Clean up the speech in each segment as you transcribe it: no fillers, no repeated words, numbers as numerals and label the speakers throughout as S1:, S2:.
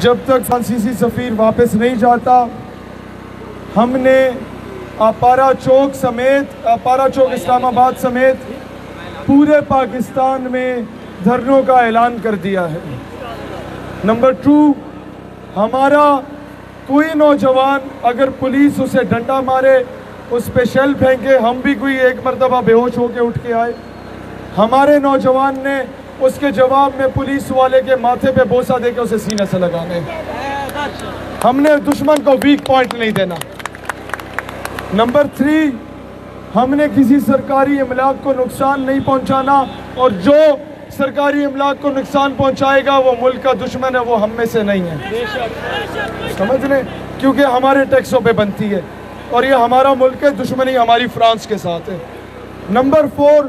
S1: جب تک فرانسیسی سفیر واپس نہیں جاتا ہم نے آپارا چوک اسلام آباد سمیت پورے پاکستان میں دھرنوں کا اعلان کر دیا ہے۔ نمبر 2، ہمارا کوئی نوجوان اگر پولیس اسے ڈنڈا مارے، اس پہ شیل پھینکے، ہم بھی کوئی ایک مرتبہ بے ہوش ہو کے اٹھ کے آئے، ہمارے نوجوان نے اس کے جواب میں پولیس والے کے ماتھے پہ بوسہ دے کے اسے سینے سے لگانے۔ ہم نے دشمن کو ویک پوائنٹ نہیں دینا۔ نمبر 3، ہم نے کسی سرکاری املاک کو نقصان نہیں پہنچانا، اور جو سرکاری املاک کو نقصان پہنچائے گا وہ ملک کا دشمن ہے، وہ ہم میں سے نہیں ہے۔ سمجھ لیں، کیونکہ ہمارے ٹیکسوں پہ بنتی ہے اور یہ ہمارا ملک ہے، دشمنی ہماری فرانس کے ساتھ ہے۔ نمبر 4،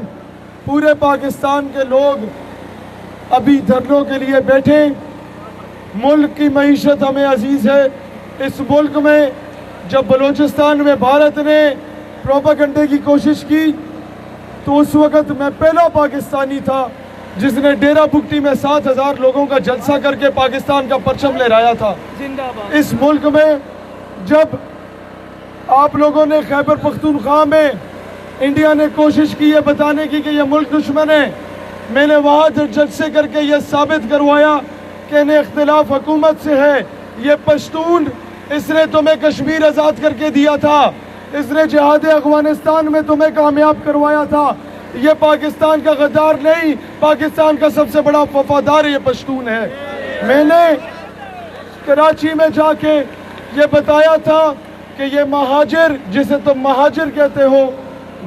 S1: پورے پاکستان کے لوگ ابھی دھرنوں کے لیے بیٹھے، ملک کی معیشت ہمیں عزیز ہے۔ اس ملک میں جب بلوچستان میں بھارت نے پروپیگنڈے کی کوشش کی تو اس وقت میں پہلا پاکستانی تھا جس نے ڈیرہ بگٹی میں 7,000 لوگوں کا جلسہ کر کے پاکستان کا پرچم لہرایا تھا۔ اس ملک میں جب آپ لوگوں نے خیبر پختونخوا میں انڈیا نے کوشش کی ہے بتانے کی کہ یہ ملک دشمن ہے، میں نے وہاں جلسے کر کے یہ ثابت کروایا کہ انہیں اختلاف حکومت سے ہے۔ یہ پشتون، اس نے تمہیں کشمیر آزاد کر کے دیا تھا، اس نے جہاد افغانستان میں تمہیں کامیاب کروایا تھا۔ یہ پاکستان کا غدار نہیں، پاکستان کا سب سے بڑا وفادار یہ پشتون ہے۔ میں نے کراچی میں جا کے یہ بتایا تھا کہ یہ مہاجر، جسے تم مہاجر کہتے ہو،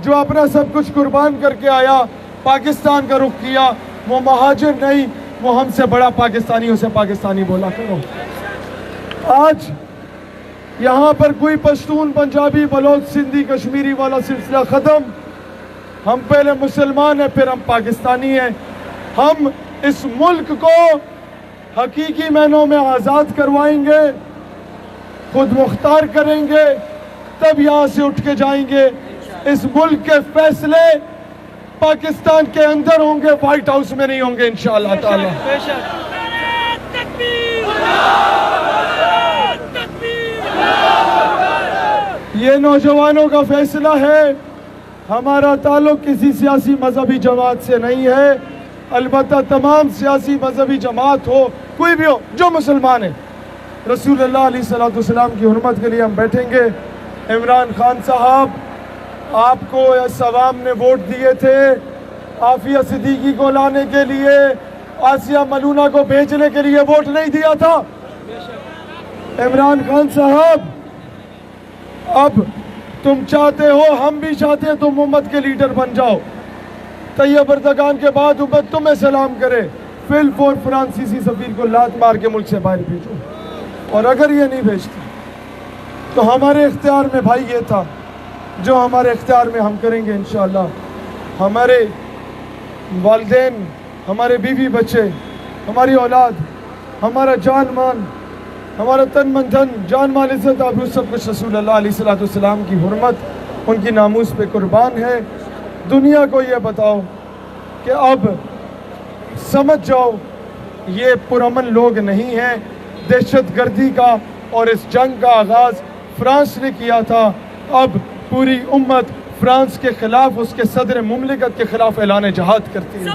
S1: جو اپنا سب کچھ قربان کر کے آیا، پاکستان کا رخ کیا، وہ مہاجر نہیں، وہ ہم سے بڑا پاکستانی، اسے پاکستانی بولا کرو۔ آج یہاں پر کوئی پشتون، پنجابی، بلوچ، سندھی، کشمیری والا سلسلہ ختم۔ ہم پہلے مسلمان ہیں، پھر ہم پاکستانی ہیں۔ ہم اس ملک کو حقیقی معنوں میں آزاد کروائیں گے، خود مختار کریں گے، تب یہاں سے اٹھ کے جائیں گے۔ اس ملک کے فیصلے پاکستان کے اندر ہوں گے، وائٹ ہاؤس میں نہیں ہوں گے انشاءاللہ تعالی۔ یہ نوجوانوں کا فیصلہ ہے، ہمارا تعلق کسی سیاسی مذہبی جماعت سے نہیں ہے، البتہ تمام سیاسی مذہبی جماعت ہو، کوئی بھی ہو جو مسلمان ہے، رسول اللہ علیہ السلام کی حرمت کے لیے ہم بیٹھیں گے۔ عمران خان صاحب، آپ کو اس عوام نے ووٹ دیے تھے عافیہ صدیقی کو لانے کے لیے، آسیہ ملونہ کو بھیجنے کے لیے ووٹ نہیں دیا تھا۔ عمران خان صاحب، اب تم چاہتے ہو، ہم بھی چاہتے ہیں تم امت کے لیڈر بن جاؤ، طیب اردگان کے بعد امت تمہیں سلام کرے، فی الفور فرانسیسی سفیر کو لات مار کے ملک سے باہر بھیجو، اور اگر یہ نہیں بھیجتے تو ہمارے اختیار میں بھائی یہ تھا جو ہمارے اختیار میں ہم کریں گے انشاءاللہ۔ ہمارے والدین، ہمارے بیوی بچے، ہماری اولاد، ہمارا جان مان، ہمارا تن من دھن، جان مال عزت آبرو سب کچھ رسول اللہ علیہ السلام کی حرمت، ان کی ناموس پہ قربان ہے۔ دنیا کو یہ بتاؤ کہ اب سمجھ جاؤ یہ پرامن لوگ نہیں ہیں، دہشت گردی کا اور اس جنگ کا آغاز فرانس نے کیا تھا، اب پوری امت فرانس کے خلاف، اس کے صدر مملکت کے خلاف اعلان جہاد کرتی ہے۔